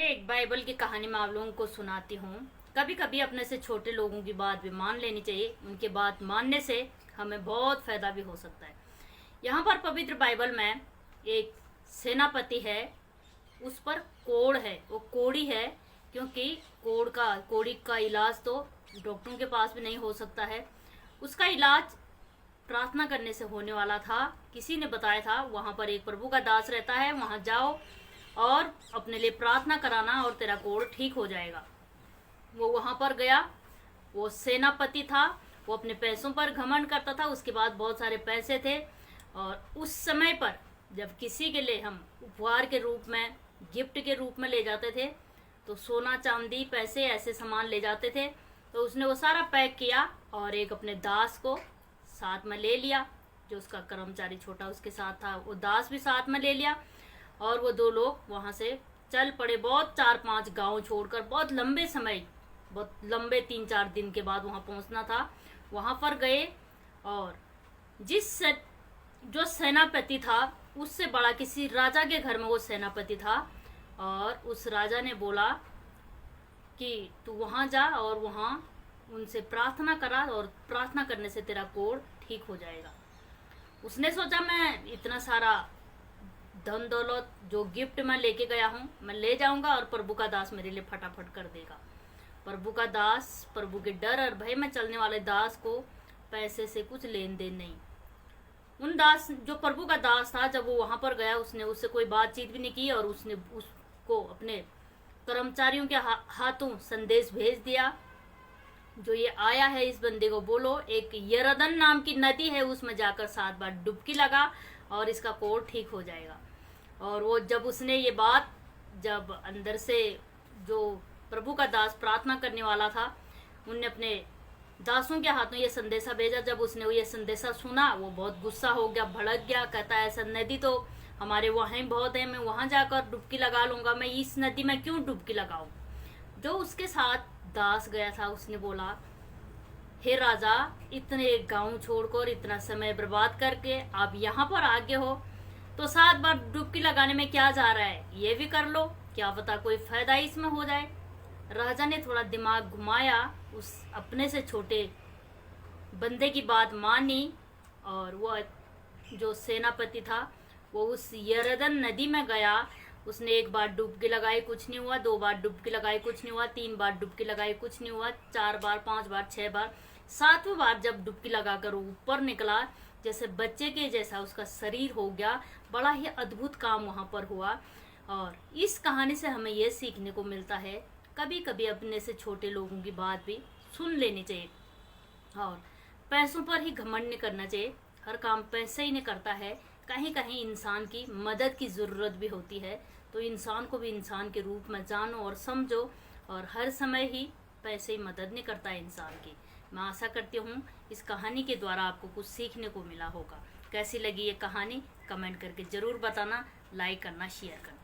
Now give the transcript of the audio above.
चलिए एक बाइबल की कहानी मैं आप लोगों को सुनाती हूँ। कभी कभी अपने से छोटे लोगों की बात भी मान लेनी चाहिए। उनकी बात मानने से हमें बहुत फायदा भी हो सकता है। यहाँ पर पवित्र बाइबल में एक सेनापति है, उस पर कोढ़ है, वो कोढ़ी है, क्योंकि कोढ़ी का इलाज तो डॉक्टरों के पास भी नहीं हो सकता है। उसका इलाज प्रार्थना करने से होने वाला था। किसी ने बताया था वहाँ पर एक प्रभु का दास रहता है, वहाँ जाओ और अपने लिए प्रार्थना कराना और तेरा कोढ़ ठीक हो जाएगा। वो वहाँ पर गया। वो सेनापति था, वो अपने पैसों पर घमंड करता था, उसके बाद बहुत सारे पैसे थे। और उस समय पर जब किसी के लिए हम उपहार के रूप में, गिफ्ट के रूप में ले जाते थे, तो सोना चांदी पैसे ऐसे सामान ले जाते थे। तो उसने वो सारा पैक किया और एक अपने दास को साथ में ले लिया। जो उसका कर्मचारी छोटा उसके साथ था, वो दास भी साथ में ले लिया और वो दो लोग वहां से चल पड़े। बहुत 4-5 गांव छोड़कर, बहुत लंबे समय, बहुत लंबे 3-4 दिन के बाद वहां पहुंचना था। वहां पर गए और जो सेनापति था उससे बड़ा किसी राजा के घर में वो सेनापति था। और उस राजा ने बोला कि तू वहां जा और वहां उनसे प्रार्थना करा और प्रार्थना करने से तेरा कोढ़ ठीक हो जाएगा। उसने सोचा मैं इतना सारा धन दौलत जो गिफ्ट मैं लेके गया हूँ मैं ले जाऊंगा और प्रभु का दास मेरे लिए फटाफट कर देगा। प्रभु का दास, प्रभु के डर और भय में चलने वाले दास को पैसे से कुछ लेन देन नहीं। जो प्रभु का दास था, जब वो वहां पर गया उसने उससे कोई बातचीत भी नहीं की और उसने उसको अपने कर्मचारियों के हाथों संदेश भेज दिया, जो ये आया है इस बंदे को बोलो एक यरदन नाम की नदी है, उसमें जाकर 7 बार डुबकी लगा और इसका कोढ़ ठीक हो जाएगा। और वो जब उसने ये बात, जब अंदर से जो प्रभु का दास प्रार्थना करने वाला था, उनने अपने दासों के हाथों ये संदेशा भेजा। जब उसने ये संदेशा सुना वो बहुत गुस्सा हो गया, भड़क गया। कहता है ऐसा नदी तो हमारे वहाँ बहुत है, मैं वहां जाकर डुबकी लगा लूंगा, मैं इस नदी में क्यों डुबकी लगाऊं। जो उसके साथ दास गया था उसने बोला, हे राजा, इतने गांव छोड़कर इतना समय बर्बाद करके आप यहाँ पर आगे हो, तो 7 बार डुबकी लगाने में क्या जा रहा है, ये भी कर लो, क्या पता कोई फायदा इसमें हो जाए। राजा ने थोड़ा दिमाग घुमाया, उस अपने से छोटे बंदे की बात मानी और वो जो सेनापति था वो उस यरदन नदी में गया। उसने 1 बार डुबकी लगाई, कुछ नहीं हुआ। 2 बार डुबकी लगाई, कुछ नहीं हुआ। 3 बार डुबकी लगाई, कुछ नहीं हुआ। 4 बार, 5 बार, 6 बार, 7वीं बार जब डुबकी लगाकर ऊपर निकला, जैसे बच्चे के जैसा उसका शरीर हो गया। बड़ा ही अद्भुत काम वहां पर हुआ। और इस कहानी से हमें यह सीखने को मिलता है, कभी कभी अपने से छोटे लोगों की बात भी सुन लेनी चाहिए और पैसों पर ही घमंड नहीं करना चाहिए। हर काम पैसे ही नहीं करता है, कहीं कहीं इंसान की मदद की ज़रूरत भी होती है। तो इंसान को भी इंसान के रूप में जानो और समझो, और हर समय ही पैसे ही मदद नहीं करता है इंसान की। मैं आशा करती हूँ इस कहानी के द्वारा आपको कुछ सीखने को मिला होगा। कैसी लगी ये कहानी कमेंट करके ज़रूर बताना, लाइक करना, शेयर करना।